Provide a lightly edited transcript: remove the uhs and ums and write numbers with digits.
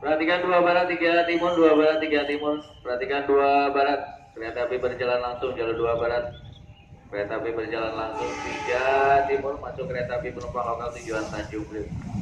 Perhatikan 2 barat 3 timur, 2 barat 3 timur. Perhatikan 2 barat. Kereta api berjalan langsung jalur 2 barat. Kereta api berjalan langsung 3 timur masuk kereta api penumpang lokal tujuan Tanjung Priok.